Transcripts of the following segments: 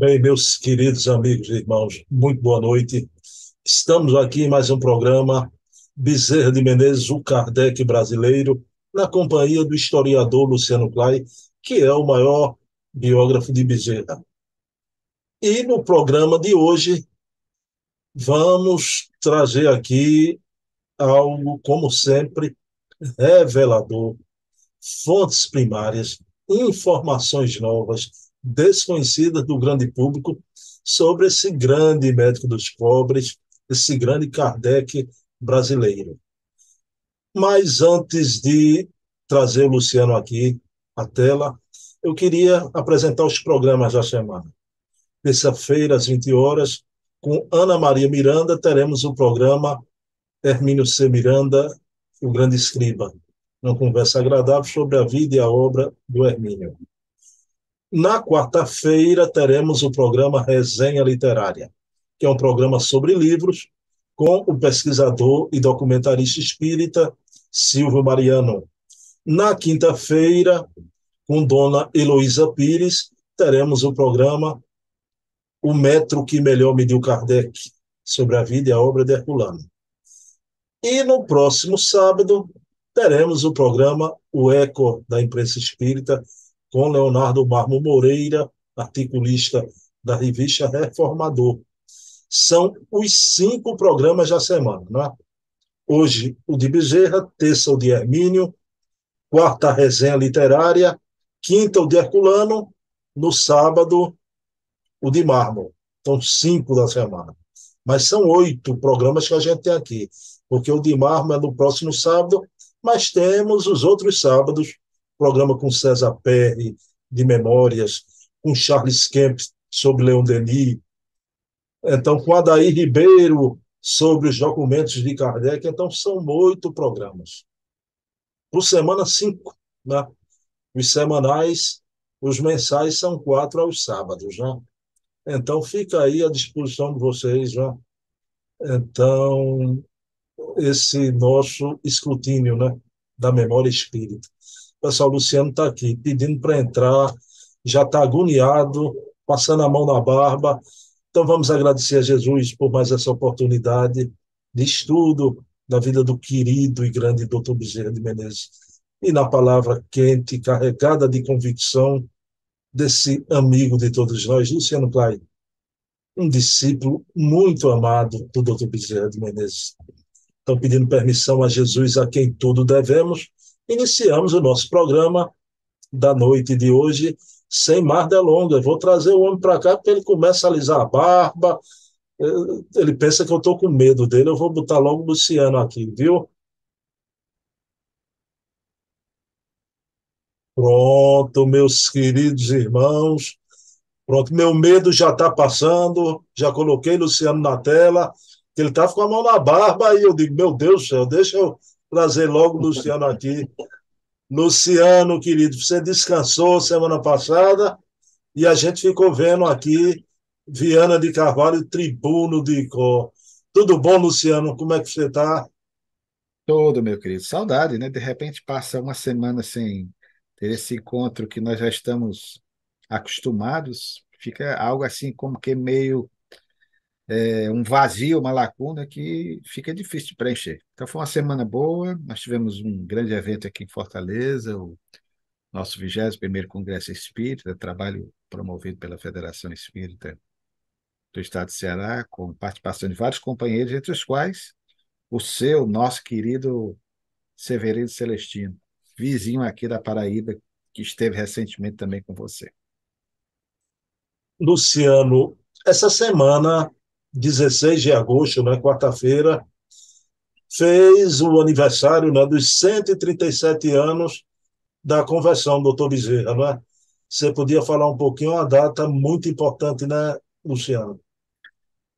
Bem, meus queridos amigos e irmãos, muito boa noite. Estamos aqui em mais um programa Bezerra de Menezes, o Kardec brasileiro, na companhia do historiador Luciano Clay, que é o maior biógrafo de Bezerra. E no programa de hoje vamos trazer aqui algo, como sempre, revelador, fontes primárias, informações novas, desconhecidas do grande público, sobre esse grande médico dos pobres, esse grande Kardec brasileiro. Mas antes de trazer o Luciano aqui à tela, eu queria apresentar os programas da semana. Terça-feira, às 20 horas, com Ana Maria Miranda, teremos o programa Hermínio C. Miranda, o grande escriba, uma conversa agradável sobre a vida e a obra do Hermínio. Na quarta-feira, teremos o programa Resenha Literária, que é um programa sobre livros, com o pesquisador e documentarista espírita Silvio Mariano. Na quinta-feira, com Dona Heloísa Pires, teremos o programa O Metro que Melhor Mediu Kardec, sobre a vida e a obra de Herculano. E no próximo sábado, teremos o programa O Eco da Imprensa Espírita, com Leonardo Marmo Moreira, articulista da revista Reformador. São os 5 programas da semana, né? Hoje, o de Bezerra, terça, o de Hermínio, quarta, a resenha literária, quinta, o de Herculano, no sábado, o de Mármore. Então, 5 da semana. Mas são 8 programas que a gente tem aqui, porque o de Mármore é no próximo sábado, mas temos os outros sábados, programa com César Perry, de memórias, com Charles Kemp, sobre Leon Denis, então com Adair Ribeiro, sobre os documentos de Kardec. Então, são 8 programas. Por semana, 5, né? Os semanais, os mensais são 4 aos sábados, né? Então, fica aí à disposição de vocês, né? Então, esse nosso escrutínio, né, da memória espírita. O pessoal, Luciano está aqui pedindo para entrar, já está agoniado, passando a mão na barba. Então, vamos agradecer a Jesus por mais essa oportunidade de estudo da vida do querido e grande Dr. Bezerra de Menezes. E na palavra quente, carregada de convicção, desse amigo de todos nós, Luciano Clay, um discípulo muito amado do Dr. Bezerra de Menezes. Então, pedindo permissão a Jesus, a quem tudo devemos, iniciamos o nosso programa da noite de hoje, sem mais delongas. Vou trazer o homem para cá, porque ele começa a alisar a barba, ele pensa que eu estou com medo dele, eu vou botar logo o Luciano aqui, viu? Pronto, meus queridos irmãos. Pronto, meu medo já está passando, já coloquei Luciano na tela, ele estava com a mão na barba, e eu digo, meu Deus do céu, deixa eu trazer logo o Luciano aqui. Luciano, querido, você descansou semana passada e a gente ficou vendo aqui Viana de Carvalho, tribuno de Icó. Tudo bom, Luciano? Como é que você está? Todo, meu querido. Saudade, né? De repente passa uma semana sem ter esse encontro que nós já estamos acostumados. Fica algo assim como que meio um vazio, uma lacuna que fica difícil de preencher. Então foi uma semana boa. Nós tivemos um grande evento aqui em Fortaleza, o nosso 21º Congresso Espírita, trabalho promovido pela Federação Espírita do Estado de Ceará, com participação de vários companheiros, entre os quais nosso querido Severino Celestino, vizinho aqui da Paraíba, que esteve recentemente também com você. Luciano, essa semana, 16 de agosto, né, quarta-feira, fez o aniversário, né, dos 137 anos da conversão do doutor Bezerra, não é? Você podia falar um pouquinho, uma data muito importante, né, Luciano?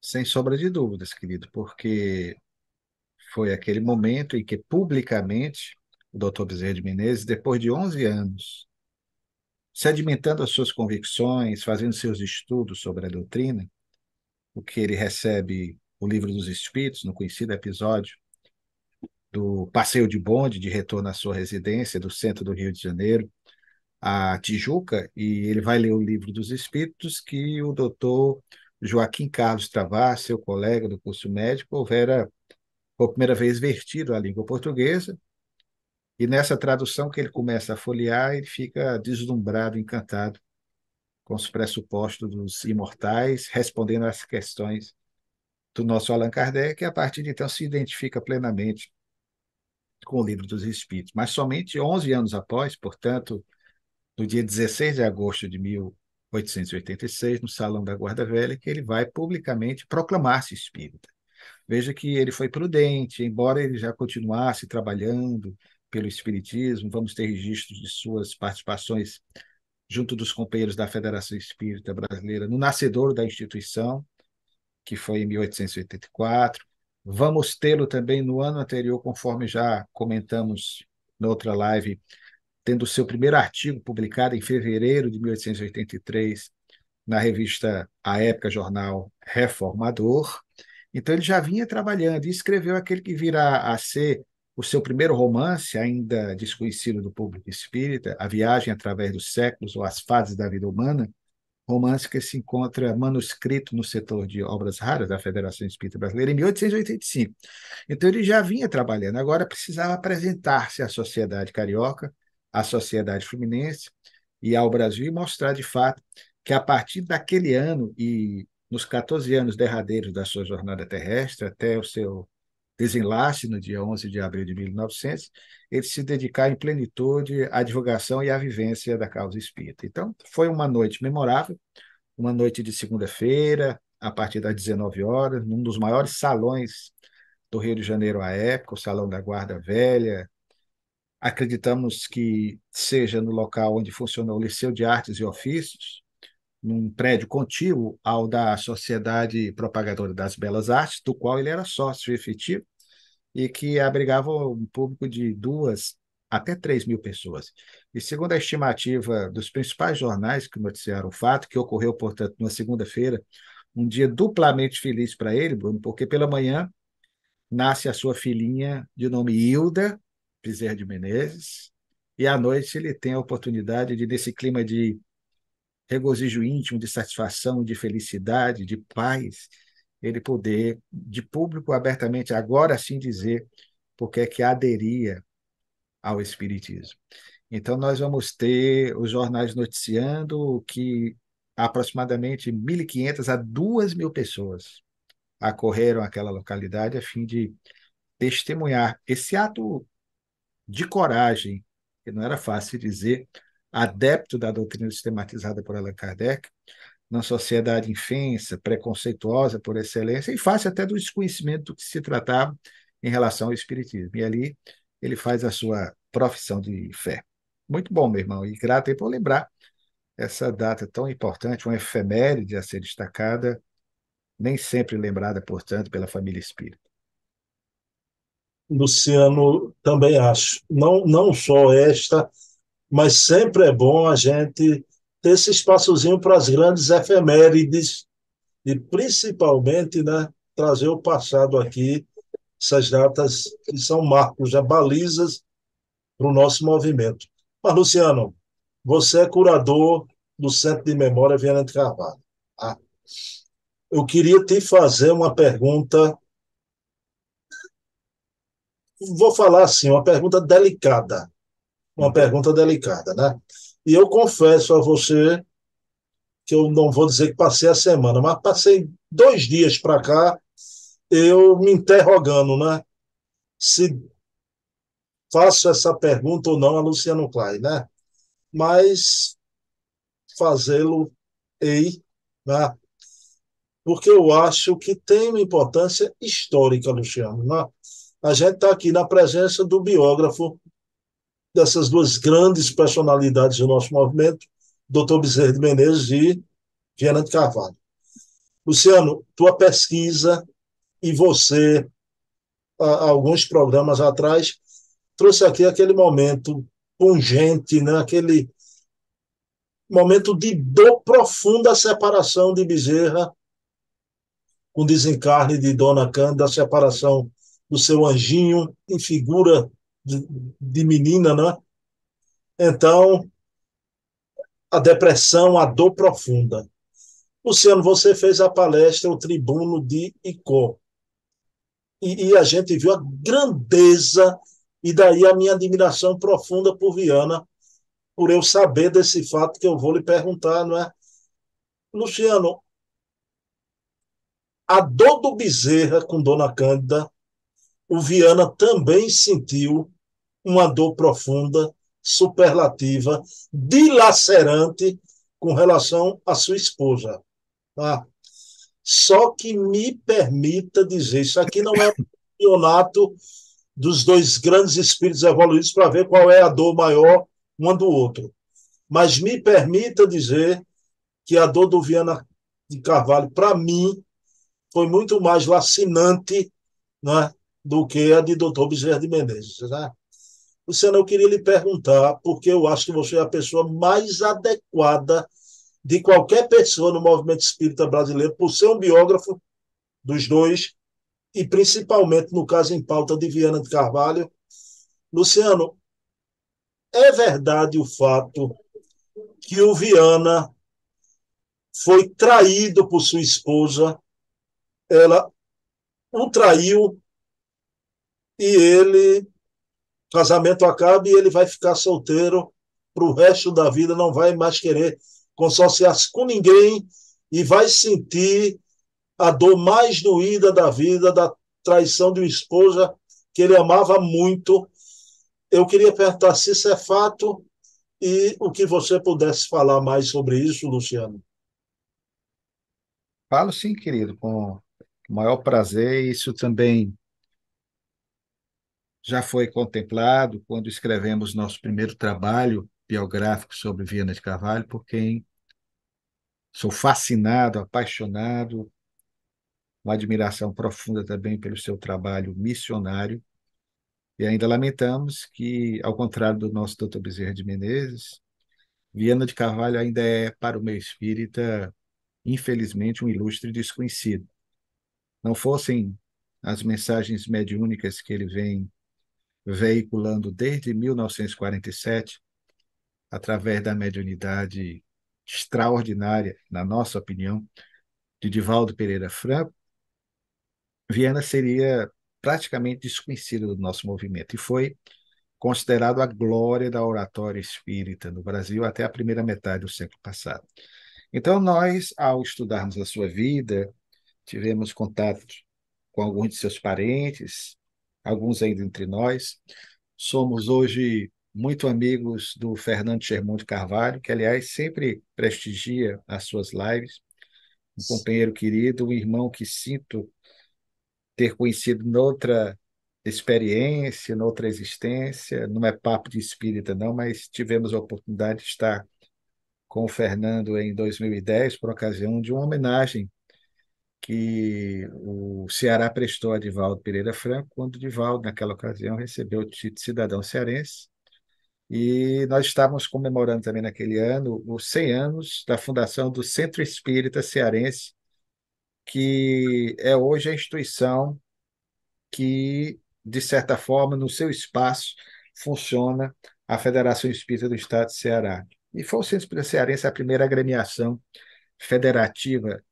Sem sombra de dúvidas, querido, porque foi aquele momento em que publicamente o Dr. Bezerra de Menezes, depois de 11 anos, sedimentando as suas convicções, fazendo seus estudos sobre a doutrina, o que ele recebe o Livro dos Espíritos, no conhecido episódio do passeio de bonde de retorno à sua residência do centro do Rio de Janeiro, à Tijuca e ele vai ler o Livro dos Espíritos que o doutor Joaquim Carlos Travassos, seu colega do curso médico, houvera por primeira vez vertido à língua portuguesa, e nessa tradução que ele começa a folhear, ele fica deslumbrado, encantado com os pressupostos dos imortais, respondendo às questões do nosso Allan Kardec, e a partir de então se identifica plenamente com o Livro dos Espíritos. Mas somente 11 anos após, portanto, no dia 16 de agosto de 1886, no Salão da Guarda Velha, que ele vai publicamente proclamar-se espírita. Veja que ele foi prudente, embora ele já continuasse trabalhando pelo espiritismo, vamos ter registros de suas participações junto dos companheiros da Federação Espírita Brasileira no nascedouro da instituição, que foi em 1884. Vamos tê-lo também no ano anterior, conforme já comentamos na outra live, tendo seu primeiro artigo publicado em fevereiro de 1883 na revista A Época Jornal Reformador. Então ele já vinha trabalhando e escreveu aquele que virá a ser o seu primeiro romance, ainda desconhecido do público espírita, A Viagem através dos Séculos ou As Fases da Vida Humana, romance que se encontra manuscrito no setor de obras raras da Federação Espírita Brasileira em 1885. Então ele já vinha trabalhando, agora precisava apresentar-se à sociedade carioca, à sociedade fluminense e ao Brasil e mostrar de fato que a partir daquele ano e nos 14 anos derradeiros da sua jornada terrestre, até o seu desenlace no dia 11 de abril de 1900, ele se dedicar em plenitude à divulgação e à vivência da causa espírita. Então, foi uma noite memorável, uma noite de segunda-feira, a partir das 19 horas, num dos maiores salões do Rio de Janeiro à época, o Salão da Guarda Velha. Acreditamos que seja no local onde funcionou o Liceu de Artes e Ofícios, num prédio contíguo ao da Sociedade Propagadora das Belas Artes, do qual ele era sócio efetivo, e que abrigava um público de 2 até 3 mil pessoas. E segundo a estimativa dos principais jornais que noticiaram o fato, que ocorreu, portanto, numa segunda-feira, um dia duplamente feliz para ele, Bruno, porque pela manhã nasce a sua filhinha de nome Hilda Bezerra de Menezes, e à noite ele tem a oportunidade de, nesse clima de regozijo íntimo, de satisfação, de felicidade, de paz, ele poder, de público, abertamente, agora sim dizer porque é que aderia ao Espiritismo. Então, nós vamos ter os jornais noticiando que aproximadamente 1.500 a 2.000 pessoas acorreram àquela localidade a fim de testemunhar esse ato de coragem, que não era fácil dizer, adepto da doutrina sistematizada por Allan Kardec, na sociedade infensa, preconceituosa por excelência, e fácil até do desconhecimento do que se tratava em relação ao Espiritismo. E ali ele faz a sua profissão de fé. Muito bom, meu irmão, e grato aí por lembrar essa data tão importante, uma efeméride a ser destacada, nem sempre lembrada, portanto, pela família espírita. Luciano, também acho. Não, não só esta, mas sempre é bom a gente ter esse espaçozinho para as grandes efemérides e principalmente, né, trazer o passado aqui, essas datas que são marcos, já balizas para o nosso movimento. Mas, Luciano, você é curador do Centro de Memória Viana de Carvalho. Ah, eu queria te fazer uma pergunta, vou falar assim, uma pergunta delicada, né? E eu confesso a você que eu não vou dizer que passei a semana, mas passei 2 dias para cá, eu me interrogando, né? Se faço essa pergunta ou não a Luciano Klein, né? Mas fazê-lo-ei, né? Porque eu acho que tem uma importância histórica, Luciano, né? A gente está aqui na presença do biógrafo dessas duas grandes personalidades do nosso movimento, Dr. Bezerra de Menezes e Viana de Carvalho. Luciano, tua pesquisa e você, há alguns programas atrás, trouxe aqui aquele momento pungente, né? Aquele momento de dor profunda, a separação de Bezerra com o desencarne de Dona Cândida, a separação do seu anjinho em figura de menina, né? Então, a depressão, a dor profunda. Luciano, você fez a palestra O Tribuno de Icó, e a gente viu a grandeza, e daí a minha admiração profunda por Viana, por eu saber desse fato que eu vou lhe perguntar, não é? Luciano, a dor do Bezerra com Dona Cândida, o Viana também sentiu uma dor profunda, superlativa, dilacerante com relação à sua esposa. Ah, só que me permita dizer, isso aqui não é um campeonato dos dois grandes espíritos evoluídos para ver qual é a dor maior um do outro. Mas me permita dizer que a dor do Viana de Carvalho, para mim, foi muito mais lacinante, né, do que a de Dr. Bezerra de Menezes. Né? Luciano, eu queria lhe perguntar, porque eu acho que você é a pessoa mais adequada de qualquer pessoa no movimento espírita brasileiro, por ser um biógrafo dos dois, e principalmente no caso em pauta de Viana de Carvalho. Luciano, é verdade o fato que o Viana foi traído por sua esposa, ela o traiu e ele, casamento acaba e ele vai ficar solteiro para o resto da vida, não vai mais querer consociar-se com ninguém e vai sentir a dor mais doída da vida, da traição de uma esposa que ele amava muito. Eu queria perguntar se isso é fato e o que você pudesse falar mais sobre isso, Luciano. Falo sim, querido, com o maior prazer. Isso também já foi contemplado quando escrevemos nosso primeiro trabalho biográfico sobre Viana de Carvalho, por quem sou fascinado, apaixonado, uma admiração profunda também pelo seu trabalho missionário. E ainda lamentamos que, ao contrário do nosso Dr. Bezerra de Menezes, Viana de Carvalho ainda é, para o meio espírita, infelizmente, um ilustre desconhecido. Não fossem as mensagens mediúnicas que ele vem veiculando desde 1947, através da mediunidade extraordinária, na nossa opinião, de Divaldo Pereira Franco, Viana seria praticamente desconhecido do nosso movimento e foi considerado a glória da oratória espírita no Brasil até a primeira metade do século passado. Então, nós, ao estudarmos a sua vida, tivemos contato com alguns de seus parentes, alguns ainda entre nós. Somos hoje muito amigos do Fernando Sherman de Carvalho, que, aliás, sempre prestigia as suas lives. Um companheiro querido, um irmão que sinto ter conhecido noutra experiência, noutra existência. Não é papo de espírita, não, mas tivemos a oportunidade de estar com o Fernando em 2010, por ocasião de uma homenagem que o Ceará prestou a Divaldo Pereira Franco, quando Divaldo, naquela ocasião, recebeu o título de cidadão cearense. E nós estávamos comemorando também naquele ano os 100 anos da fundação do Centro Espírita Cearense, que é hoje a instituição que, de certa forma, no seu espaço, funciona a Federação Espírita do Estado de Ceará. E foi o Centro Espírita Cearense a primeira agremiação federativa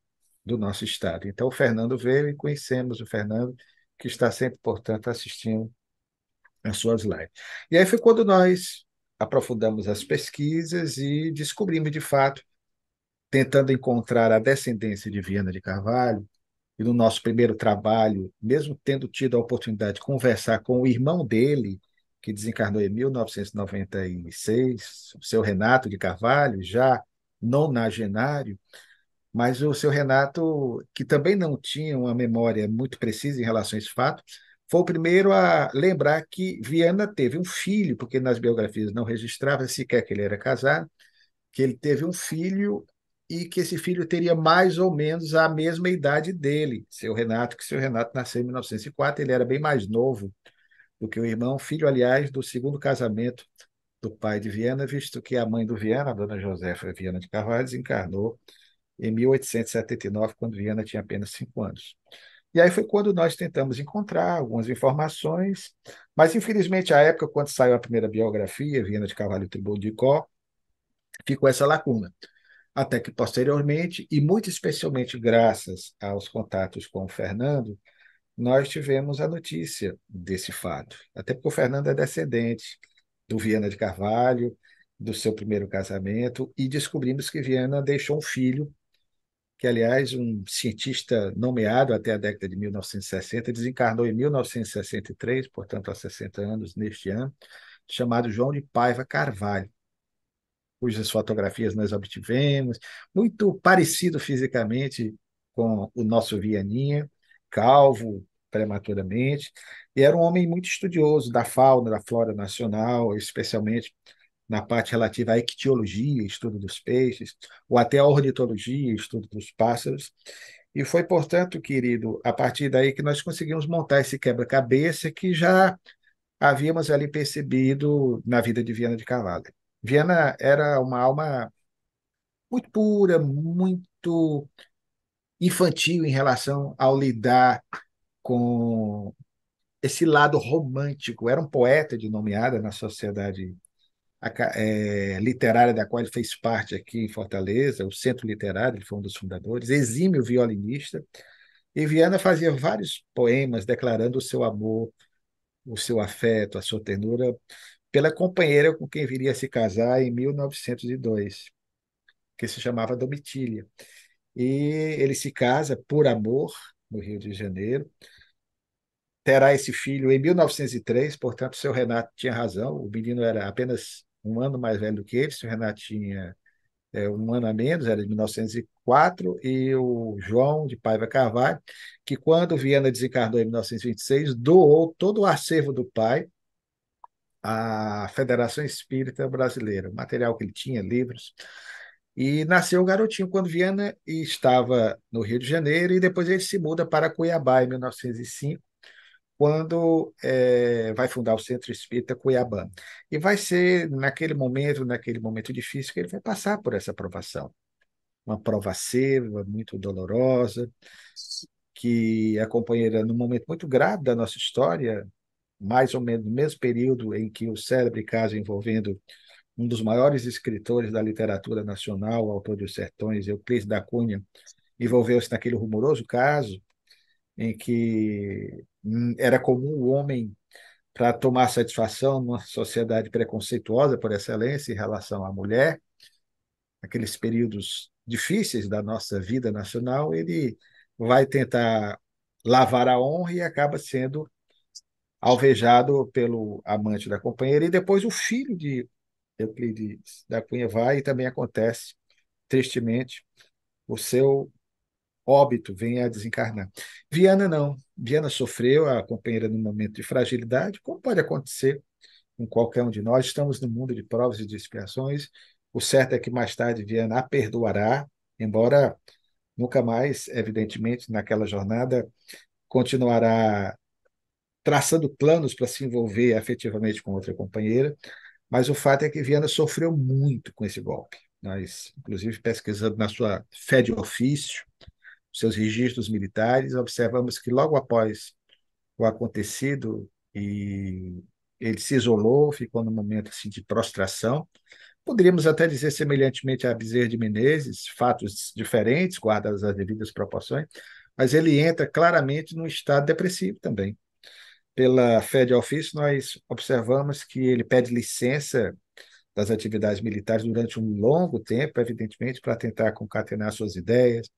do nosso estado. Então, o Fernando veio e conhecemos o Fernando, que está sempre, portanto, assistindo às suas lives. E aí foi quando nós aprofundamos as pesquisas e descobrimos, de fato, tentando encontrar a descendência de Viana de Carvalho, e no nosso primeiro trabalho, mesmo tendo tido a oportunidade de conversar com o irmão dele, que desencarnou em 1996, o seu Renato de Carvalho, já nonagenário, mas o seu Renato, que também não tinha uma memória muito precisa em relação a esse fato, foi o primeiro a lembrar que Viana teve um filho, porque nas biografias não registrava sequer que ele era casado, que ele teve um filho e que esse filho teria mais ou menos a mesma idade dele, seu Renato, que seu Renato nasceu em 1904, ele era bem mais novo do que o irmão, filho, aliás, do segundo casamento do pai de Viana, visto que a mãe do Viana, a dona Josefa Viana de Carvalho, desencarnou em 1879, quando Viana tinha apenas 5 anos. E aí foi quando nós tentamos encontrar algumas informações, mas infelizmente, à época, quando saiu a primeira biografia, Viana de Carvalho e Tribuno de Có, ficou essa lacuna. Até que, posteriormente, e muito especialmente graças aos contatos com o Fernando, nós tivemos a notícia desse fato. Até porque o Fernando é descendente do Viana de Carvalho, do seu primeiro casamento, e descobrimos que Viana deixou um filho, que, aliás, um cientista nomeado até a década de 1960, desencarnou em 1963, portanto, há 60 anos, neste ano, chamado João de Paiva Carvalho, cujas fotografias nós obtivemos, muito parecido fisicamente com o nosso Vianinha, calvo prematuramente, e era um homem muito estudioso da fauna, da flora nacional, especialmente na parte relativa à ictiologia, estudo dos peixes, ou até à ornitologia, estudo dos pássaros. E foi, portanto, querido, a partir daí que nós conseguimos montar esse quebra-cabeça que já havíamos ali percebido na vida de Viana de Carvalho. Viana era uma alma muito pura, muito infantil em relação ao lidar com esse lado romântico. Era um poeta de nomeada na sociedade literária da qual ele fez parte aqui em Fortaleza, o Centro Literário, ele foi um dos fundadores, exímio violinista, e Viana fazia vários poemas declarando o seu amor, o seu afeto, a sua ternura pela companheira com quem viria a se casar em 1902, que se chamava Domitília. E ele se casa por amor no Rio de Janeiro. Terá esse filho em 1903, portanto, seu Renato tinha razão. O menino era apenas um ano mais velho do que ele, seu Renato tinha um ano a menos, era de 1904, e o João de Paiva Carvalho, que quando Viana desencarnou em 1926, doou todo o acervo do pai à Federação Espírita Brasileira, o material que ele tinha, livros. E nasceu o garotinho quando Viana estava no Rio de Janeiro, e depois ele se muda para Cuiabá em 1905, quando vai fundar o Centro Espírita Cuiabá. E vai ser naquele momento difícil, que ele vai passar por essa provação. Uma prova seva, muito dolorosa, que a companheira, num momento muito grave da nossa história, mais ou menos no mesmo período em que o célebre caso envolvendo um dos maiores escritores da literatura nacional, o autor de Os Sertões, Euclides da Cunha, envolveu-se naquele rumoroso caso em que era comum o homem, para tomar satisfação numa sociedade preconceituosa por excelência em relação à mulher, aqueles períodos difíceis da nossa vida nacional, ele vai tentar lavar a honra e acaba sendo alvejado pelo amante da companheira, e depois o filho de Euclides da Cunha vai, e também acontece, tristemente, o seu óbito vem a desencarnar. Viana não. Viana sofreu, a companheira num momento de fragilidade, como pode acontecer com qualquer um de nós. Estamos no mundo de provas e de expiações. O certo é que mais tarde Viana a perdoará, embora nunca mais, evidentemente, naquela jornada, continuará traçando planos para se envolver afetivamente com outra companheira, mas o fato é que Viana sofreu muito com esse golpe. Nós, inclusive, pesquisando na sua fé de ofício, seus registros militares, observamos que logo após o acontecido, e ele se isolou, ficou num momento assim, de prostração. Poderíamos até dizer semelhantemente a Bezerra de Menezes, fatos diferentes, guardadas as devidas proporções, mas ele entra claramente num estado depressivo também. Pela fé de ofício, nós observamos que ele pede licença das atividades militares durante um longo tempo, evidentemente, para tentar concatenar suas ideias,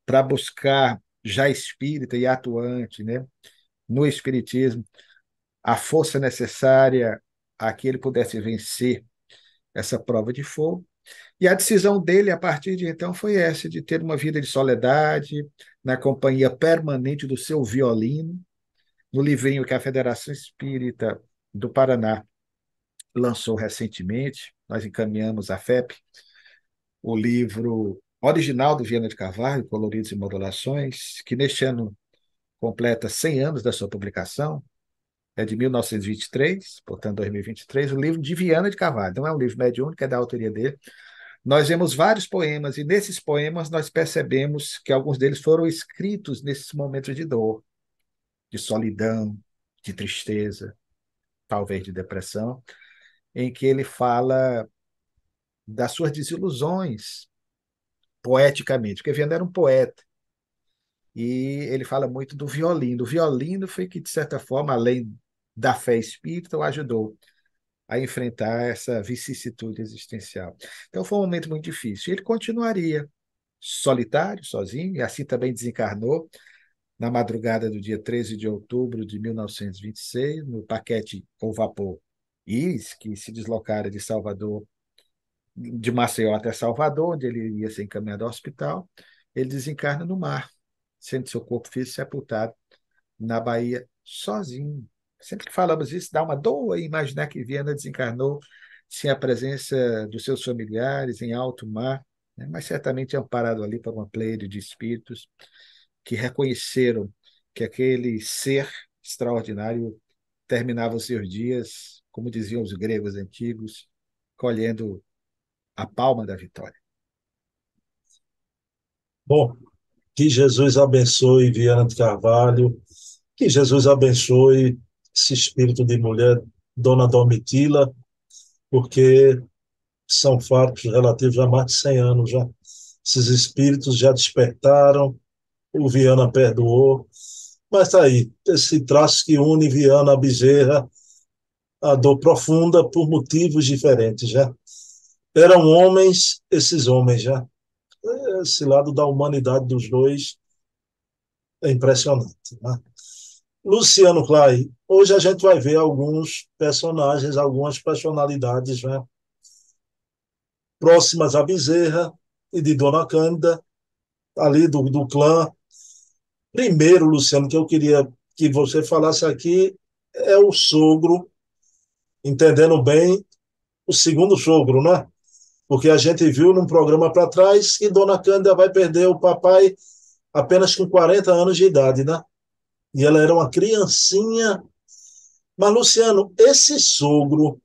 para buscar, já espírita e atuante, né, no espiritismo, a força necessária a que ele pudesse vencer essa prova de fogo. E a decisão dele, a partir de então, foi essa, de ter uma vida de soledade, na companhia permanente do seu violino. No livrinho que a Federação Espírita do Paraná lançou recentemente, nós encaminhamos à FEP o livro original do Viana de Carvalho, Coloridos e Modulações, que neste ano completa 100 anos da sua publicação, é de 1923, portanto 2023, o livro de Viana de Carvalho. Não é um livro mediúnico, é da autoria dele. Nós vemos vários poemas, e nesses poemas nós percebemos que alguns deles foram escritos nesses momentos de dor, de solidão, de tristeza, talvez de depressão, em que ele fala das suas desilusões poeticamente, porque Viana era um poeta. E ele fala muito do violino. O violino foi que, de certa forma, além da fé espírita, o ajudou a enfrentar essa vicissitude existencial. Então foi um momento muito difícil. Ele continuaria solitário, sozinho, e assim também desencarnou na madrugada do dia 13 de outubro de 1926, no paquete ou vapor Iris, que se deslocara de Salvador, de Maceió até Salvador, onde ele iria ser encaminhado ao hospital. Ele desencarna no mar, sendo seu corpo físico sepultado na Bahia, sozinho. Sempre que falamos isso, dá uma dor imaginar que Viana desencarnou sem a presença dos seus familiares em alto mar, né? Mas certamente amparado ali por uma pleiade de espíritos que reconheceram que aquele ser extraordinário terminava os seus dias, como diziam os gregos antigos, colhendo a palma da vitória. Bom, que Jesus abençoe Viana de Carvalho, que Jesus abençoe esse espírito de mulher, Dona Domitila, porque são fatos relativos a mais de 100 anos já. Esses espíritos já despertaram, o Viana perdoou, mas está aí, esse traço que une Viana a Bezerra, a dor profunda por motivos diferentes já. Eram homens, esses homens já. Esse lado da humanidade dos dois é impressionante, né? Luciano Clay, hoje a gente vai ver alguns personagens, algumas personalidades, né, próximas a Bezerra e de Dona Cândida, ali do clã. Primeiro, Luciano, que eu queria que você falasse aqui é o sogro, entendendo bem o segundo sogro, né? Porque a gente viu num programa para trás que Dona Cândida vai perder o papai apenas com 40 anos de idade, né? E ela era uma criancinha. Mas, Luciano, esse sogro,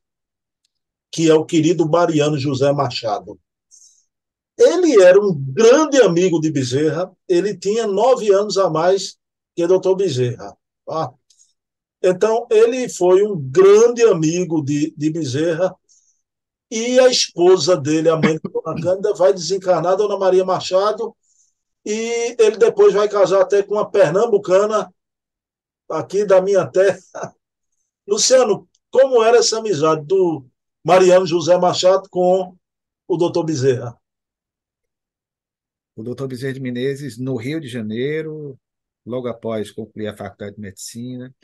que é o querido Mariano José Machado, ele era um grande amigo de Bezerra, ele tinha 9 anos a mais que o doutor Bezerra. Tá? Então, ele foi um grande amigo de Bezerra, e a esposa dele, a mãe de Dona Cândida, vai desencarnar, Dona Maria Machado, e ele depois vai casar até com uma pernambucana aqui da minha terra. Luciano, como era essa amizade do Mariano José Machado com o doutor Bezerra? O doutor Bezerra de Menezes, no Rio de Janeiro, logo após concluir a Faculdade de Medicina,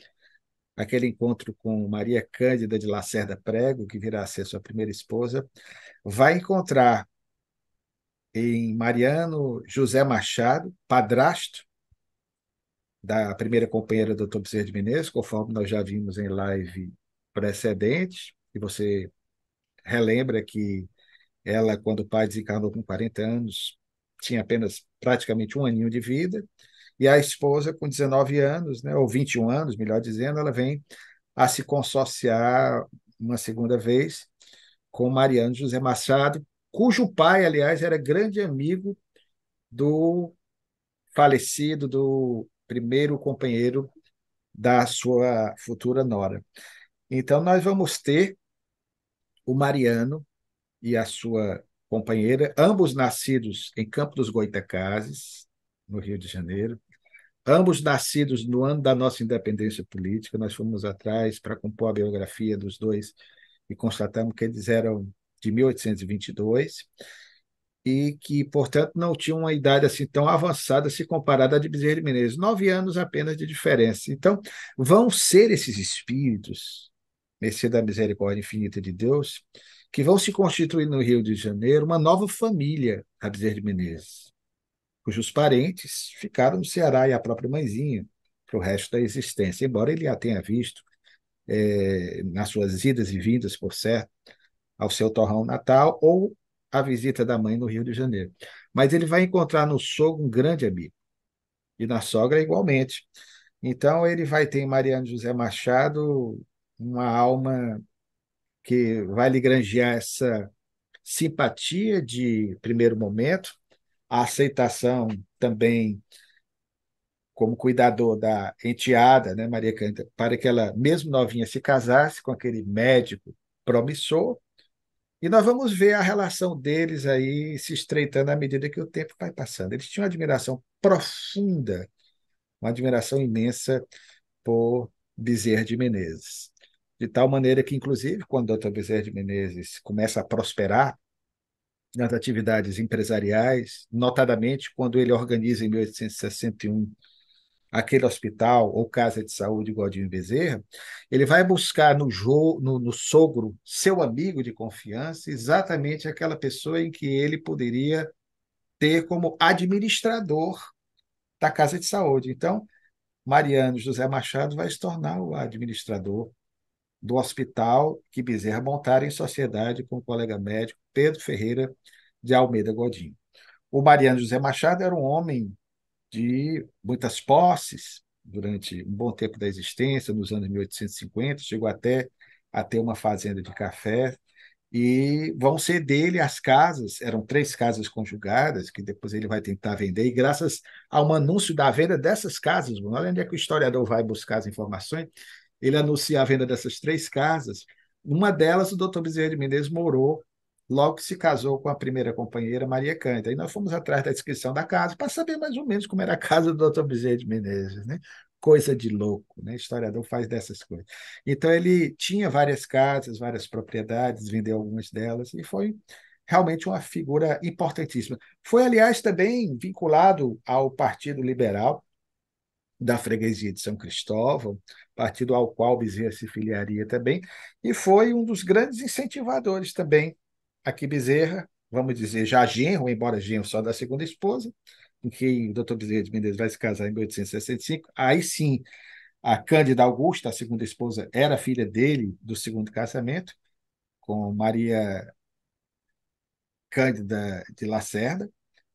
aquele encontro com Maria Cândida de Lacerda Prego, que virá a ser sua primeira esposa, vai encontrar em Mariano José Machado, padrasto da primeira companheira do Dr. Bezerra de Menezes, conforme nós já vimos em live precedente, e você relembra que ela, quando o pai desencarnou com 40 anos, tinha apenas praticamente um aninho de vida, e a esposa, com 19 anos, né, ou 21 anos, melhor dizendo, ela vem a se consorciar uma segunda vez com Mariano José Machado, cujo pai, aliás, era grande amigo do falecido, do primeiro companheiro da sua futura nora. Então, nós vamos ter o Mariano e a sua companheira, ambos nascidos em Campo dos Goitacazes, no Rio de Janeiro, ambos nascidos no ano da nossa independência política. Nós fomos atrás para compor a biografia dos dois e constatamos que eles eram de 1822 e que, portanto, não tinham uma idade assim tão avançada se comparada à de Bezerra de Menezes, 9 anos apenas de diferença. Então, vão ser esses espíritos, mercê da misericórdia infinita de Deus, que vão se constituir no Rio de Janeiro uma nova família, a Bezerra de Menezes, cujos parentes ficaram no Ceará e a própria mãezinha para o resto da existência, embora ele a tenha visto nas suas idas e vindas, por certo, ao seu torrão natal ou a visita da mãe no Rio de Janeiro. Mas ele vai encontrar no sogro um grande amigo, e na sogra igualmente. Então ele vai ter em Mariano José Machado uma alma que vai lhe granjear essa simpatia de primeiro momento, a aceitação também como cuidador da enteada, né, Maria Cândida, para que ela, mesmo novinha, se casasse com aquele médico promissor, E nós vamos ver a relação deles aí se estreitando à medida que o tempo vai passando. Eles tinham uma admiração profunda, uma admiração imensa por Bezerra de Menezes. De tal maneira que, inclusive, quando o doutor Bezerra de Menezes começa a prosperar nas atividades empresariais, notadamente quando ele organiza em 1861 aquele hospital ou casa de saúde Godinho Bezerra, ele vai buscar no sogro, seu amigo de confiança, exatamente aquela pessoa em que ele poderia ter como administrador da casa de saúde. Então, Mariano José Machado vai se tornar o administrador do hospital que Bezerra montara em sociedade com o colega médico Pedro Ferreira de Almeida Godinho. O Mariano José Machado era um homem de muitas posses durante um bom tempo da existência, nos anos 1850, chegou até a ter uma fazenda de café, e vão ser dele as casas, eram três casas conjugadas, que depois ele vai tentar vender, e graças a um anúncio da venda dessas casas, olha onde é que o historiador vai buscar as informações, ele anuncia a venda dessas três casas, uma delas o doutor Bezerra de Menezes morou logo que se casou com a primeira companheira, Maria Cândida. Aí nós fomos atrás da descrição da casa para saber mais ou menos como era a casa do doutor Bezerra de Menezes, né? Coisa de louco, né? O historiador faz dessas coisas. Então ele tinha várias casas, várias propriedades, vendeu algumas delas e foi realmente uma figura importantíssima. Foi, aliás, também vinculado ao Partido Liberal da Freguesia de São Cristóvão, partido ao qual Bezerra se filiaria também, e foi um dos grandes incentivadores também. Aqui Bezerra, vamos dizer, já genro, embora genro só da segunda esposa, em que o doutor Bezerra de Menezes vai se casar em 1865. Aí sim, a Cândida Augusta, a segunda esposa, era filha dele do segundo casamento, com Maria Cândida de Lacerda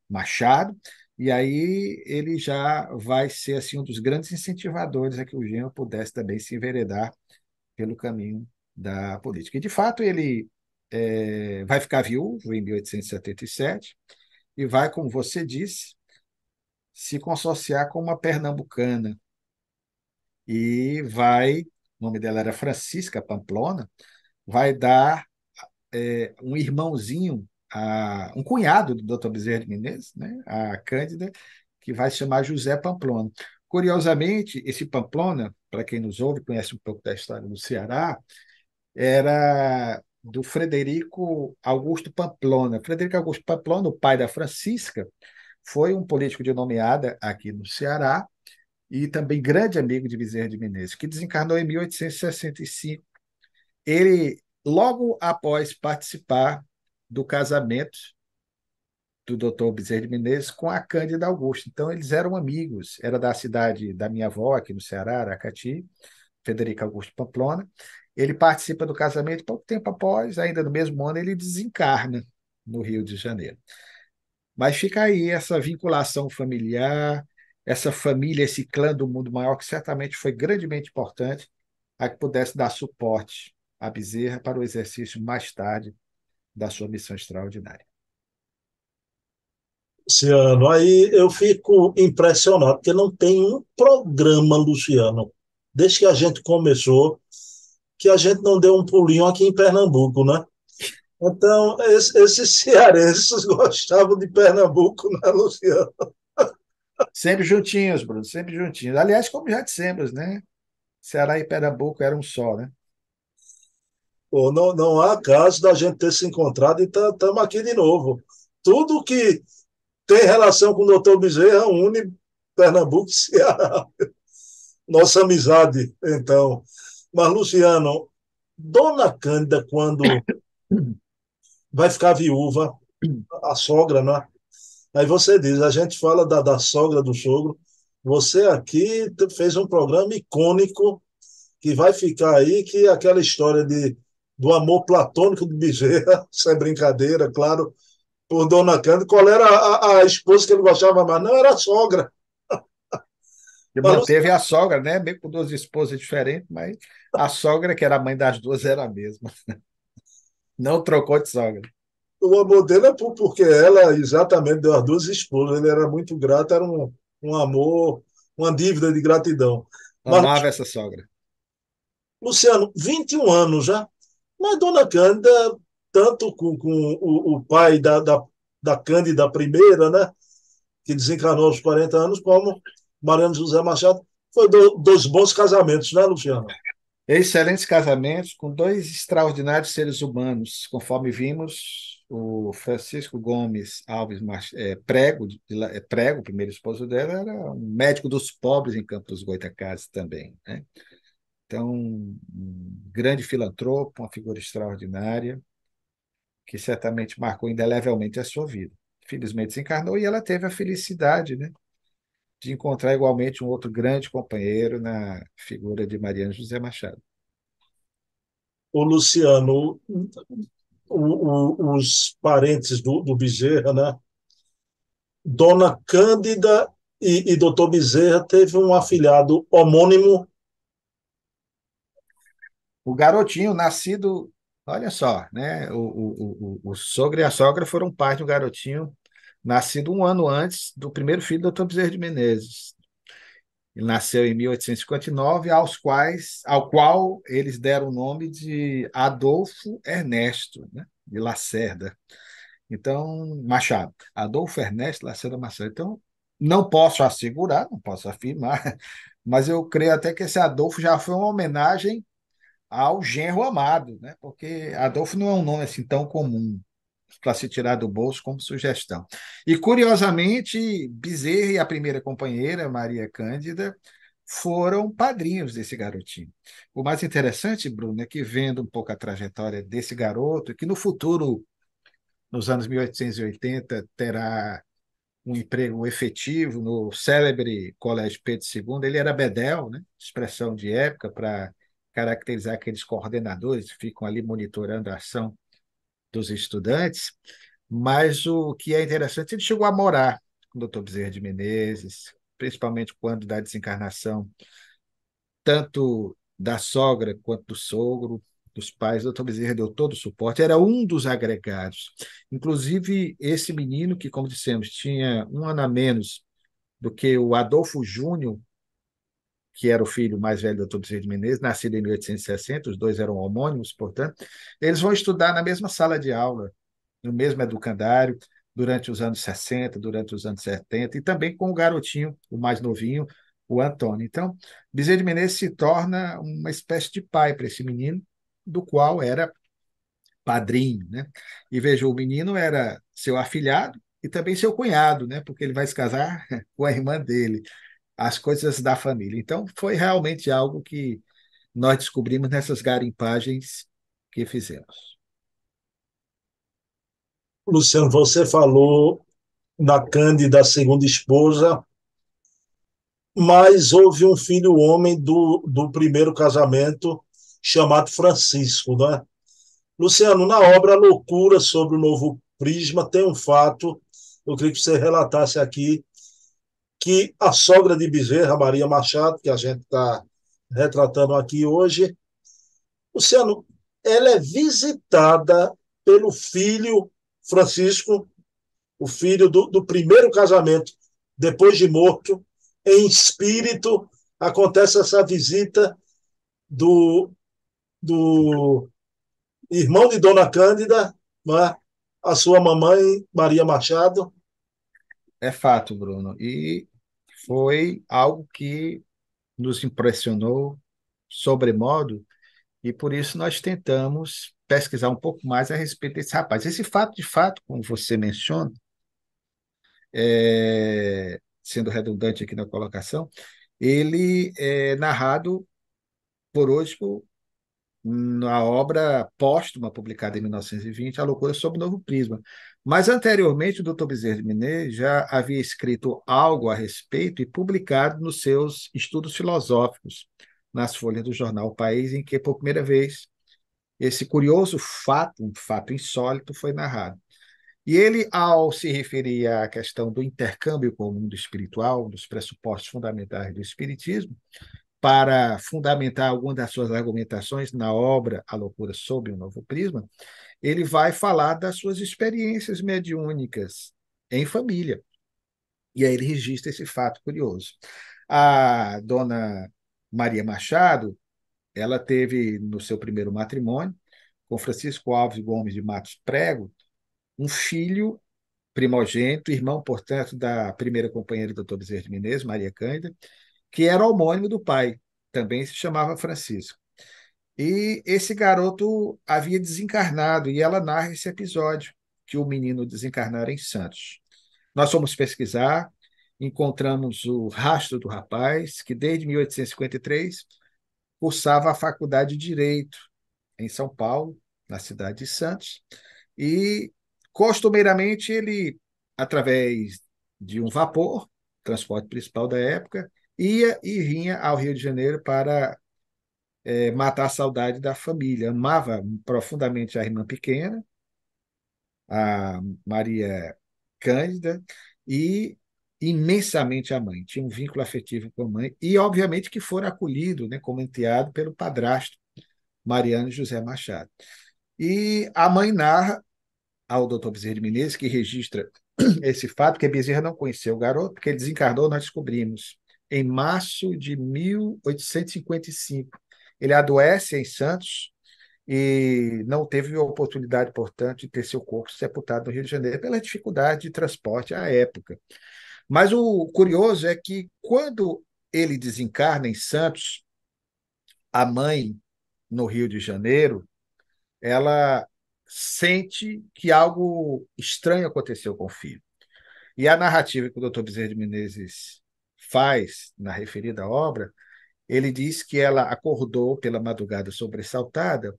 Machado, e aí ele já vai ser assim um dos grandes incentivadores a que o genro pudesse também se enveredar pelo caminho da política. E, de fato, ele vai ficar viúvo em 1877 e vai, como você disse, se consorciar com uma pernambucana e vai, o nome dela era Francisca Pamplona, vai dar um irmãozinho, um cunhado do Dr. Bezerra de Menezes, né, a Cândida, que vai se chamar José Pamplona. Curiosamente, esse Pamplona, para quem nos ouve, conhece um pouco da história do Ceará, era do Frederico Augusto Pamplona. Frederico Augusto Pamplona, o pai da Francisca, foi um político de nomeada aqui no Ceará e também grande amigo de Bezerra de Menezes, que desencarnou em 1865. Ele, logo após participar do casamento do doutor Bezerra de Menezes com a Cândida Augusta. Então, eles eram amigos. Era da cidade da minha avó, aqui no Ceará, Aracati, Federico Augusto Pamplona. Ele participa do casamento, pouco tempo após, ainda no mesmo ano, ele desencarna no Rio de Janeiro. Mas fica aí essa vinculação familiar, essa família, esse clã do mundo maior, que certamente foi grandemente importante a que pudesse dar suporte a Bezerra para o exercício mais tarde da sua missão extraordinária. Luciano, aí eu fico impressionado, porque não tem um programa, Luciano, desde que a gente começou, que a gente não deu um pulinho aqui em Pernambuco, né? Então, esses cearenses gostavam de Pernambuco, né, Luciano? Sempre juntinhos, Bruno, sempre juntinhos. Aliás, como já dissemos, né? Ceará e Pernambuco eram um só, né? Pô, não há caso da gente ter se encontrado e estamos aqui de novo. Tudo que tem relação com o doutor Bezerra une Pernambuco e Ceará. Nossa amizade, então. Mas, Luciano, Dona Cândida, quando vai ficar viúva, a sogra, né? Aí você diz, a gente fala da sogra do sogro. Você aqui fez um programa icônico que vai ficar aí, que é aquela história do amor platônico de Bezerra, sem brincadeira, claro, por Dona Cândida. Qual era a esposa que ele gostava mais? Não, era a sogra. E Mas manteve a sogra, né? Meio com duas esposas diferentes, mas a sogra, que era a mãe das duas, era a mesma. Não trocou de sogra. o amor dele é porque ela exatamente deu as duas esposas. Ele era muito grato, era um amor, uma dívida de gratidão. Mas, Amava essa sogra. Luciano, 21 anos já. Mas Dona Cândida tanto com o pai da Cândida primeira, né, que desencarnou aos 40 anos, como Mariano José Machado. Foi dois bons casamentos, né, Luciano? Excelentes casamentos com dois extraordinários seres humanos, conforme vimos, o Francisco Gomes Alves Prego, Prego, o primeiro esposo dela, era um médico dos pobres em Campos dos Goytacazes também, né? Então, um grande filantropo, uma figura extraordinária, que certamente marcou indelevelmente a sua vida. Felizmente desencarnou e ela teve a felicidade, né, de encontrar igualmente um outro grande companheiro na figura de Mariano José Machado. O Luciano, os parentes do Bezerra, né? Dona Cândida doutor Bezerra teve um afilhado homônimo. O garotinho nascido, olha só, né? O sogro e a sogra foram pais do garotinho nascido um ano antes do primeiro filho do Dr. Bezerra de Menezes. Ele nasceu em 1859, ao qual eles deram o nome de Adolfo Ernesto, né, de Lacerda. Então, Machado, Adolfo Ernesto Lacerda Machado. Então, não posso assegurar, não posso afirmar, mas eu creio até que esse Adolfo já foi uma homenagem ao genro amado, né? Porque Adolfo não é um nome assim tão comum para se tirar do bolso como sugestão. E, curiosamente, Bezerra e a primeira companheira, Maria Cândida, foram padrinhos desse garotinho. O mais interessante, Bruno, é que vendo um pouco a trajetória desse garoto, que no futuro, nos anos 1880, terá um emprego efetivo no célebre Colégio Pedro II. Ele era bedel, né? Expressão de época para caracterizar aqueles coordenadores que ficam ali monitorando a ação dos estudantes. Mas o que é interessante, ele chegou a morar com o doutor Bezerra de Menezes, principalmente quando da desencarnação, tanto da sogra quanto do sogro, dos pais. O doutor Bezerra deu todo o suporte, era um dos agregados. Inclusive, esse menino, que, como dissemos, tinha um ano a menos do que o Adolfo Júnior, que era o filho mais velho do Dr. Bezerra de Menezes, nascido em 1860, os dois eram homônimos, portanto, eles vão estudar na mesma sala de aula, no mesmo educandário, durante os anos 60, durante os anos 70, e também com o garotinho, o mais novinho, o Antônio. Então, Bezerra de Menezes se torna uma espécie de pai para esse menino, do qual era padrinho, né? E veja, o menino era seu afilhado e também seu cunhado, né? Porque ele vai se casar com a irmã dele, as coisas da família. Então, foi realmente algo que nós descobrimos nessas garimpagens que fizemos. Luciano, você falou da Cândida, segunda esposa, mas houve um filho homem do primeiro casamento chamado Francisco, né? Luciano, na obra Loucura sobre o Novo Prisma, tem um fato, eu queria que você relatasse aqui, que a sogra de Bezerra, Maria Machado, que a gente está retratando aqui hoje, Luciano, ela é visitada pelo filho Francisco, o filho do primeiro casamento, depois de morto, em espírito, acontece essa visita do, do irmão de Dona Cândida, né, a sua mamãe, Maria Machado. É fato, Bruno. E foi algo que nos impressionou sobremodo, e por isso nós tentamos pesquisar um pouco mais a respeito desse rapaz. Esse fato, de fato, como você menciona, sendo redundante aqui na colocação, ele é narrado por hoje na obra póstuma publicada em 1920, A Loucura sob o Novo Prisma. Mas anteriormente, o Dr. Bezerra de Menezes já havia escrito algo a respeito e publicado nos seus estudos filosóficos, nas folhas do jornal O País, em que, por primeira vez, esse curioso fato, um fato insólito, foi narrado. E ele, ao se referir à questão do intercâmbio com o mundo espiritual, dos pressupostos fundamentais do espiritismo, para fundamentar alguma das suas argumentações na obra A Loucura sob um Novo Prisma, ele vai falar das suas experiências mediúnicas em família. E aí ele registra esse fato curioso. A dona Maria Machado, ela teve no seu primeiro matrimônio com Francisco Alves Gomes de Matos Prego, um filho primogênito, irmão, portanto, da primeira companheira do Dr. Bezerra de Menezes, Maria Cândida, que era homônimo do pai, também se chamava Francisco. E esse garoto havia desencarnado, e ela narra esse episódio, que o menino desencarnara em Santos. Nós fomos pesquisar, encontramos o rastro do rapaz, que desde 1853 cursava a Faculdade de Direito em São Paulo, na cidade de Santos, e costumeiramente ele, através de um vapor, transporte principal da época, ia e vinha ao Rio de Janeiro para matar a saudade da família. Amava profundamente a irmã pequena, a Maria Cândida, e imensamente a mãe. Tinha um vínculo afetivo com a mãe, e obviamente que fora acolhido, né, como enteado pelo padrasto, Mariano José Machado. E a mãe narra ao doutor Bezerra de Menezes, que registra esse fato, que a Bezerra não conheceu o garoto, porque ele desencarnou, nós descobrimos, em março de 1855. Ele adoece em Santos e não teve a oportunidade, portanto, de ter seu corpo sepultado no Rio de Janeiro pela dificuldade de transporte à época. Mas o curioso é que, quando ele desencarna em Santos, a mãe, no Rio de Janeiro, ela sente que algo estranho aconteceu com o filho. E a narrativa que o Dr. Bezerra de Menezes faz na referida obra, ele diz que ela acordou pela madrugada sobressaltada,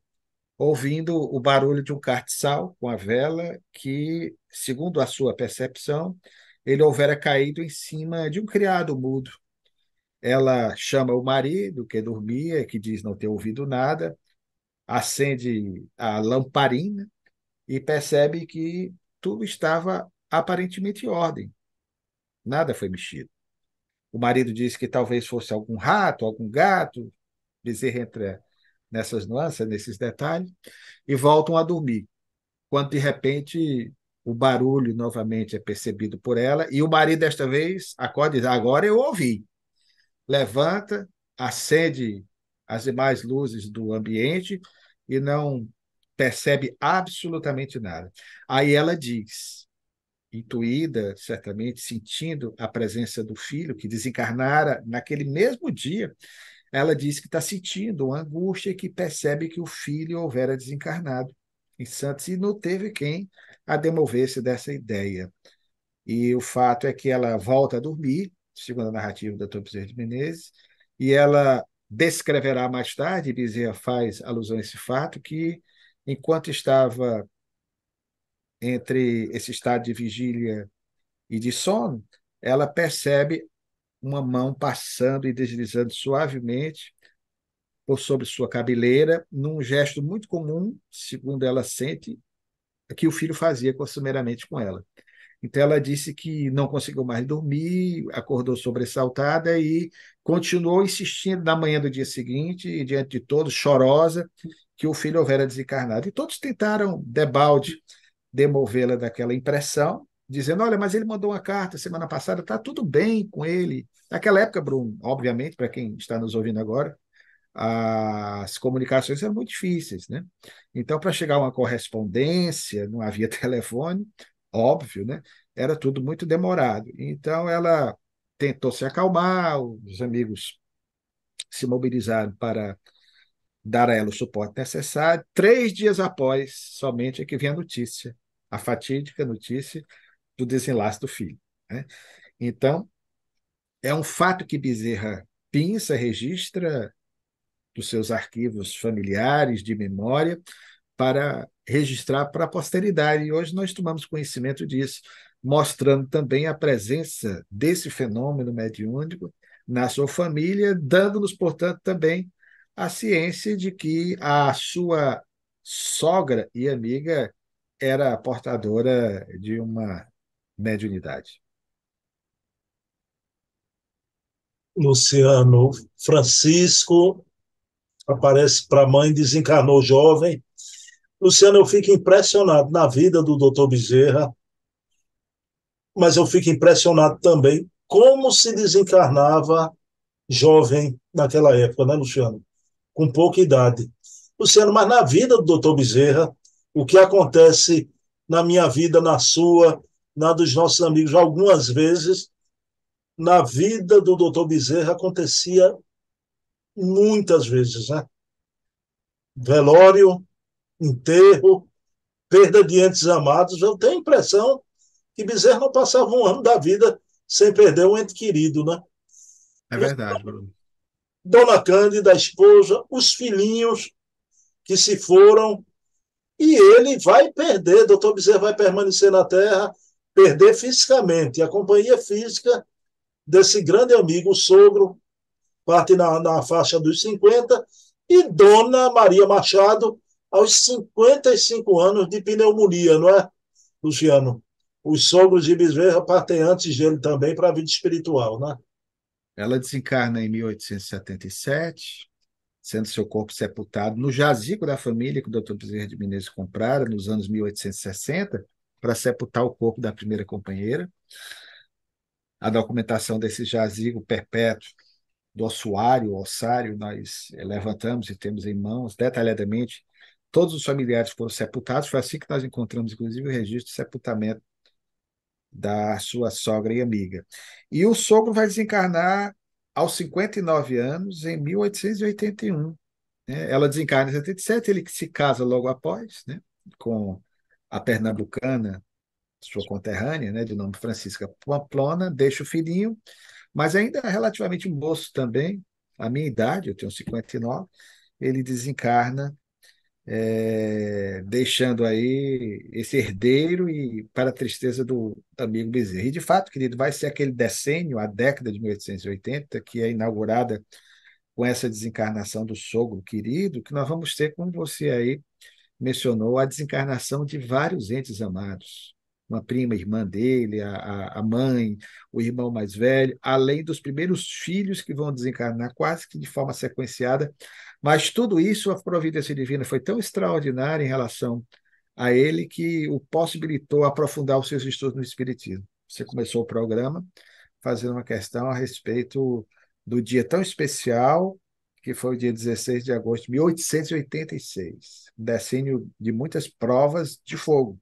ouvindo o barulho de um cartiçal com a vela que, segundo a sua percepção, ele houvera caído em cima de um criado mudo. Ela chama o marido, que dormia, que diz não ter ouvido nada, acende a lamparina e percebe que tudo estava aparentemente em ordem, nada foi mexido. O marido disse que talvez fosse algum rato, algum gato, Bezerra entra nessas nuances, nesses detalhes, e voltam a dormir. Quando, de repente, o barulho novamente é percebido por ela, e o marido, desta vez, acorda e diz: agora eu ouvi. Levanta, acende as demais luzes do ambiente e não percebe absolutamente nada. Aí ela diz, intuída, certamente, sentindo a presença do filho, que desencarnara naquele mesmo dia, ela diz que está sentindo uma angústia e que percebe que o filho houvera desencarnado em Santos e não teve quem a demovesse dessa ideia. E o fato é que ela volta a dormir, segundo a narrativa do Dr. Bezerra de Menezes, e ela descreverá mais tarde, Bezerra faz alusão a esse fato, que enquanto estava entre esse estado de vigília e de sono, ela percebe uma mão passando e deslizando suavemente por sobre sua cabeleira, num gesto muito comum, segundo ela sente, que o filho fazia costumeiramente com ela. Então, ela disse que não conseguiu mais dormir, acordou sobressaltada e continuou insistindo na manhã do dia seguinte, e diante de todos, chorosa, que o filho houvera desencarnado. E todos tentaram, debalde, demovê-la daquela impressão, dizendo: olha, mas ele mandou uma carta semana passada, está tudo bem com ele. Naquela época, Bruno, obviamente, para quem está nos ouvindo agora, as comunicações eram muito difíceis, né? Então, para chegar a uma correspondência, não havia telefone, óbvio, né? Era tudo muito demorado. Então, ela tentou se acalmar, os amigos se mobilizaram para dar a ela o suporte necessário. 3 dias após, somente, é que vem a notícia, a fatídica notícia do desenlace do filho, né? Então, é um fato que Bezerra pinça, registra dos seus arquivos familiares, de memória, para registrar para a posteridade. E hoje nós tomamos conhecimento disso, mostrando também a presença desse fenômeno mediúnico na sua família, dando-nos, portanto, também a ciência de que a sua sogra e amiga era portadora de uma mediunidade. Luciano Francisco aparece para a mãe, desencarnou jovem. Luciano, eu fico impressionado na vida do doutor Bezerra, mas eu fico impressionado também como se desencarnava jovem naquela época, né, Luciano? Com pouca idade. Luciano, mas na vida do doutor Bezerra, o que acontece na minha vida, na sua, na dos nossos amigos, algumas vezes, na vida do doutor Bezerra acontecia muitas vezes, né? Velório, enterro, perda de entes amados. Eu tenho a impressão que Bezerra não passava um ano da vida sem perder um ente querido, né? É verdade, Bruno. Dona Cândida, a esposa, os filhinhos que se foram, e ele vai perder, doutor Bezerra vai permanecer na Terra, perder fisicamente. A companhia física desse grande amigo, o sogro, parte na faixa dos 50, e Dona Maria Machado, aos 55 anos de pneumonia, não é, Luciano? Os sogros de Bezerra partem antes dele também para a vida espiritual, né? Ela desencarna em 1877, sendo seu corpo sepultado no jazigo da família que o Dr. Bezerra de Menezes comprara nos anos 1860 para sepultar o corpo da primeira companheira. A documentação desse jazigo perpétuo do ossuário, o ossário, nós levantamos e temos em mãos detalhadamente todos os familiares que foram sepultados. Foi assim que nós encontramos, inclusive, o registro de sepultamento da sua sogra e amiga. E o sogro vai desencarnar aos 59 anos, em 1881. Né? Ela desencarna em 77, ele se casa logo após, né? Com a pernambucana, sua conterrânea, né? De nome Francisca Pamplona, deixa o filhinho, mas ainda relativamente moço também, a minha idade, eu tenho 59, ele desencarna, deixando aí esse herdeiro e para a tristeza do amigo Bezerra. E, de fato, querido, vai ser aquele decênio, a década de 1880, que é inaugurada com essa desencarnação do sogro querido, que nós vamos ter, como você aí mencionou, a desencarnação de vários entes amados. Uma prima, irmã dele, a mãe, o irmão mais velho, além dos primeiros filhos que vão desencarnar quase que de forma sequenciada. Mas tudo isso, a providência divina foi tão extraordinária em relação a ele que o possibilitou aprofundar os seus estudos no Espiritismo. Você começou o programa fazendo uma questão a respeito do dia tão especial que foi o dia 16 de agosto de 1886, um decênio de muitas provas de fogo.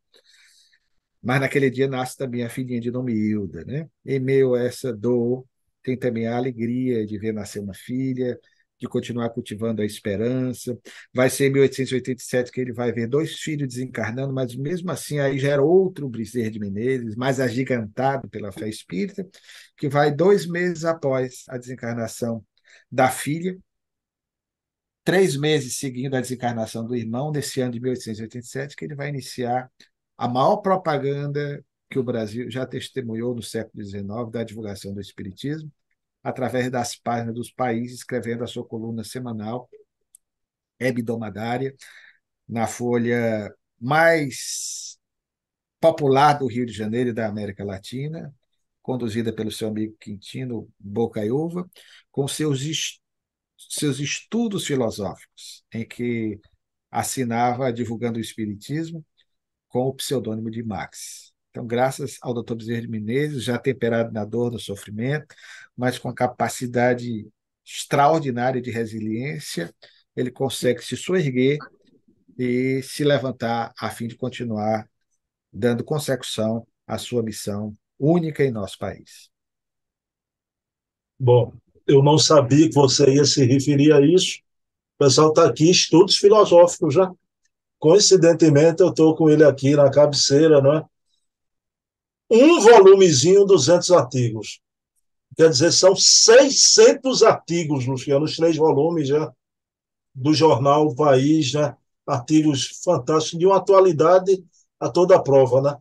Mas naquele dia nasce também a filhinha de nome Hilda, né? Em meio a essa dor, tem também a alegria de ver nascer uma filha, de continuar cultivando a esperança. Vai ser em 1887 que ele vai ver dois filhos desencarnando, mas mesmo assim aí já era outro Bezerra de Menezes, mais agigantado pela fé espírita, que vai 2 meses após a desencarnação da filha, 3 meses seguindo a desencarnação do irmão, nesse ano de 1887, que ele vai iniciar a maior propaganda que o Brasil já testemunhou no século XIX da divulgação do Espiritismo, através das páginas dos países, escrevendo a sua coluna semanal, hebdomadária, na folha mais popular do Rio de Janeiro e da América Latina, conduzida pelo seu amigo Quintino Bocaiúva, com seus estudos filosóficos, em que assinava divulgando o Espiritismo com o pseudônimo de Max. Então, graças ao Dr. Bezerra de Menezes, já temperado na dor, no sofrimento, mas com a capacidade extraordinária de resiliência, ele consegue se soerguer e se levantar a fim de continuar dando consecução à sua missão única em nosso país. Bom, eu não sabia que você ia se referir a isso. O pessoal está aqui, estudos filosóficos já. Coincidentemente, eu estou com ele aqui na cabeceira, né? Um volumezinho, 200 artigos. Quer dizer, são 600 artigos, Luciano, os 3 volumes já do jornal O País, né? Artigos fantásticos, de uma atualidade a toda prova, né?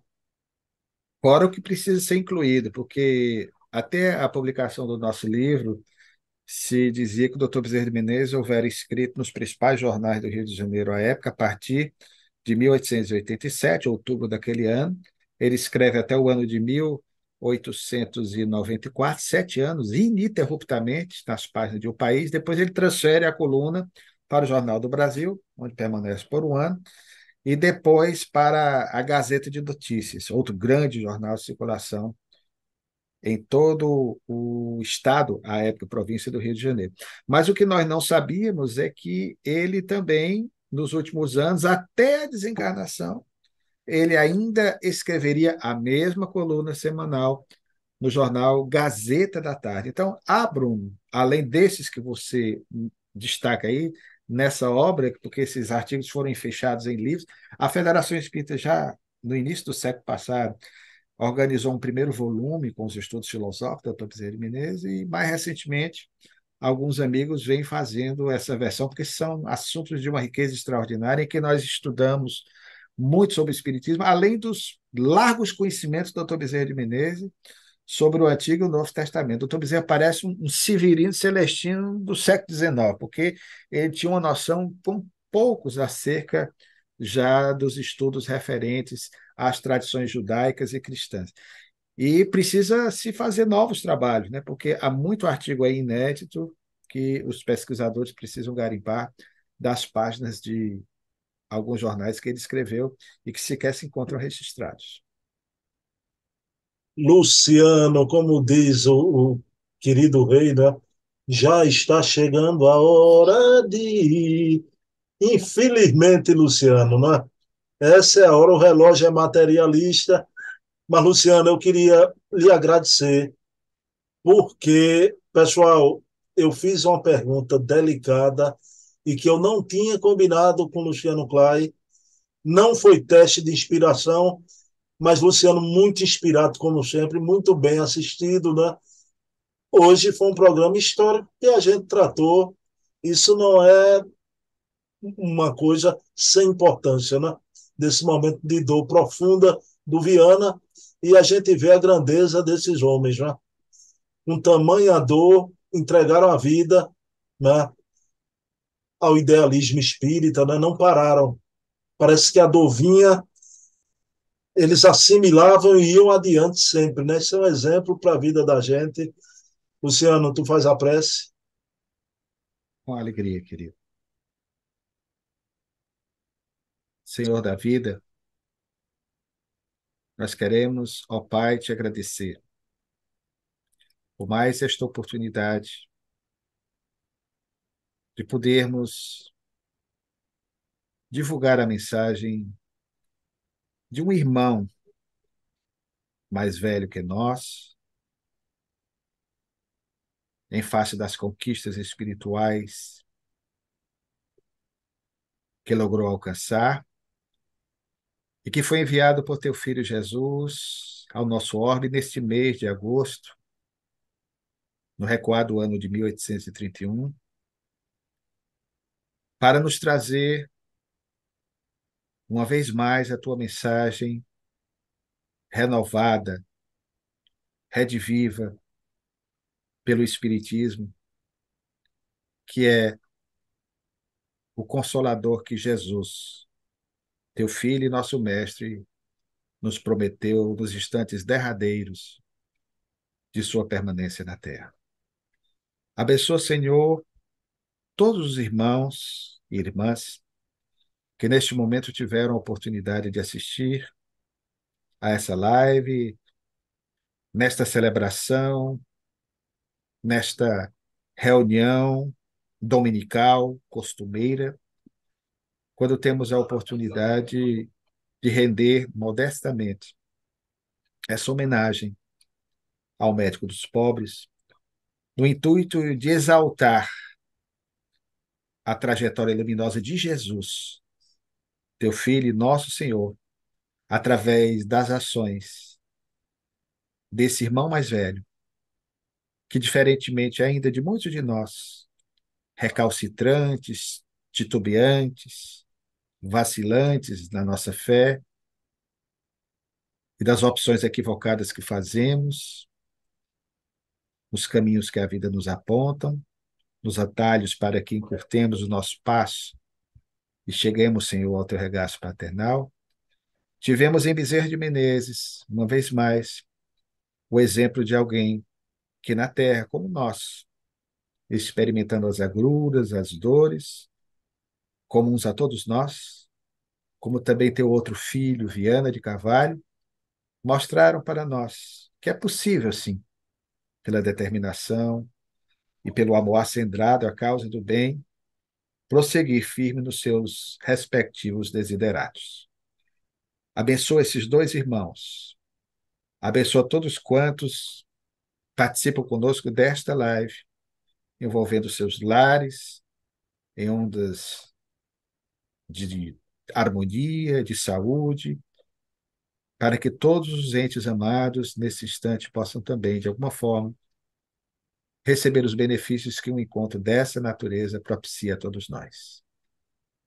Fora o que precisa ser incluído, porque até a publicação do nosso livro se dizia que o Dr. Bezerra de Menezes houvera escrito nos principais jornais do Rio de Janeiro à época, a partir de 1887, outubro daquele ano. Ele escreve até o ano de 1894, 7 anos, ininterruptamente, nas páginas de O País. Depois ele transfere a coluna para o Jornal do Brasil, onde permanece por um ano, e depois para a Gazeta de Notícias, outro grande jornal de circulação em todo o estado, à época, província do Rio de Janeiro. Mas o que nós não sabíamos é que ele também nos últimos anos, até a desencarnação, ele ainda escreveria a mesma coluna semanal no jornal Gazeta da Tarde. Então, Bruno, além desses que você destaca aí, nessa obra, porque esses artigos foram fechados em livros, a Federação Espírita já no início do século passado organizou um primeiro volume com os estudos filosóficos da Dr. Bezerra de Menezes e, mais recentemente, alguns amigos vêm fazendo essa versão, porque são assuntos de uma riqueza extraordinária em que nós estudamos muito sobre o Espiritismo, além dos largos conhecimentos do Dr. Bezerra de Menezes sobre o Antigo e o Novo Testamento. O Dr. Bezerra parece um Severino Celestino do século XIX, porque ele tinha uma noção com poucos acerca já dos estudos referentes às tradições judaicas e cristãs. E precisa se fazer novos trabalhos, né? Porque há muito artigo aí inédito que os pesquisadores precisam garimpar das páginas de alguns jornais que ele escreveu e que sequer se encontram registrados. Luciano, como diz o querido rei, né? Já está chegando a hora de ir. Infelizmente, Luciano, né? Essa é a hora, o relógio é materialista. Mas, Luciano, eu queria lhe agradecer, porque, pessoal, eu fiz uma pergunta delicada e que eu não tinha combinado com o Luciano Clay. Não foi teste de inspiração, mas Luciano, muito inspirado, como sempre, muito bem assistido, né? Hoje foi um programa histórico que a gente tratou. Isso não é uma coisa sem importância, né? Desse momento de dor profunda do Viana, e a gente vê a grandeza desses homens, né? Com tamanha dor, entregaram a vida, né? Ao idealismo espírita, né? Não pararam. Parece que a dor vinha, eles assimilavam e iam adiante sempre, né? Isso é um exemplo para a vida da gente. Luciano, tu faz a prece. Com alegria, querido. Senhor da vida, nós queremos, ó Pai, te agradecer por mais esta oportunidade de podermos divulgar a mensagem de um irmão mais velho que nós, em face das conquistas espirituais que logrou alcançar e que foi enviado por teu filho Jesus ao nosso orbe neste mês de agosto, no recuado ano de 1831, para nos trazer uma vez mais a tua mensagem renovada, rediviva pelo Espiritismo, que é o consolador que Jesus, teu filho e nosso mestre, nos prometeu nos instantes derradeiros de sua permanência na terra. Abençoa, Senhor, todos os irmãos e irmãs que neste momento tiveram a oportunidade de assistir a essa live, nesta celebração, nesta reunião dominical, costumeira, quando temos a oportunidade de render modestamente essa homenagem ao médico dos pobres, no intuito de exaltar a trajetória luminosa de Jesus, teu Filho e nosso Senhor, através das ações desse irmão mais velho, que, diferentemente ainda de muitos de nós, recalcitrantes, titubeantes, vacilantes na nossa fé e das opções equivocadas que fazemos, nos caminhos que a vida nos apontam, nos atalhos para que encurtemos o nosso passo e cheguemos, Senhor, ao teu regaço paternal. Tivemos em Bezerra de Menezes, uma vez mais, o exemplo de alguém que na terra, como nós, experimentando as agruras, as dores, comuns a todos nós, como também teu outro filho, Viana de Carvalho, mostraram para nós que é possível, sim, pela determinação e pelo amor acendrado à causa do bem, prosseguir firme nos seus respectivos desideratos. Abençoa esses dois irmãos. Abençoa todos quantos participam conosco desta live, envolvendo seus lares em ondas de harmonia, de saúde, para que todos os entes amados, nesse instante, possam também, de alguma forma, receber os benefícios que um encontro dessa natureza propicia a todos nós.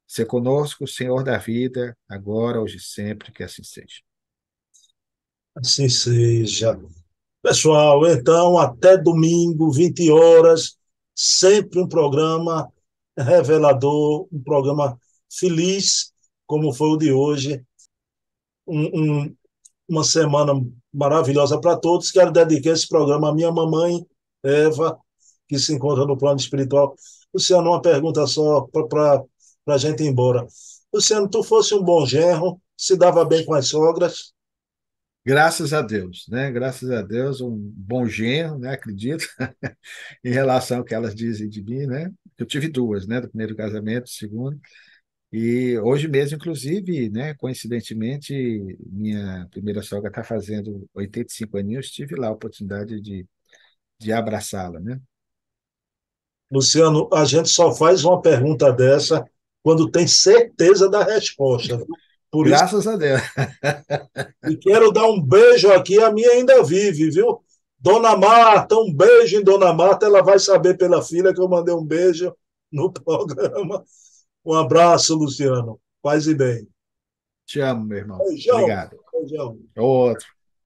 Se conosco, Senhor da vida, agora, hoje e sempre, que assim seja. Assim seja. Pessoal, então, até domingo, 20 horas, sempre um programa revelador, um programa feliz, como foi o de hoje. Um, uma semana maravilhosa para todos. Quero dedicar esse programa à minha mamãe, Eva, que se encontra no plano espiritual. Luciano, uma pergunta só para a gente ir embora. Luciano, tu fosse um bom genro, se dava bem com as sogras? Graças a Deus, né? Graças a Deus, um bom genro, né? Acredito, em relação ao que elas dizem de mim, né? Eu tive duas, né? Do primeiro casamento, do segundo. E hoje mesmo, inclusive, né? Coincidentemente, minha primeira sogra está fazendo 85 aninhos, tive lá a oportunidade de abraçá-la, né? Luciano, a gente só faz uma pergunta dessa quando tem certeza da resposta, viu? Por isso, Graças a Deus. e quero dar um beijo aqui, a minha ainda vive, viu? Dona Marta, um beijo em Dona Marta, ela vai saber pela filha que eu mandei um beijo no programa. Um abraço, Luciano. Paz e bem. Te amo, meu irmão. Beijão. Obrigado. Beijão. Outro.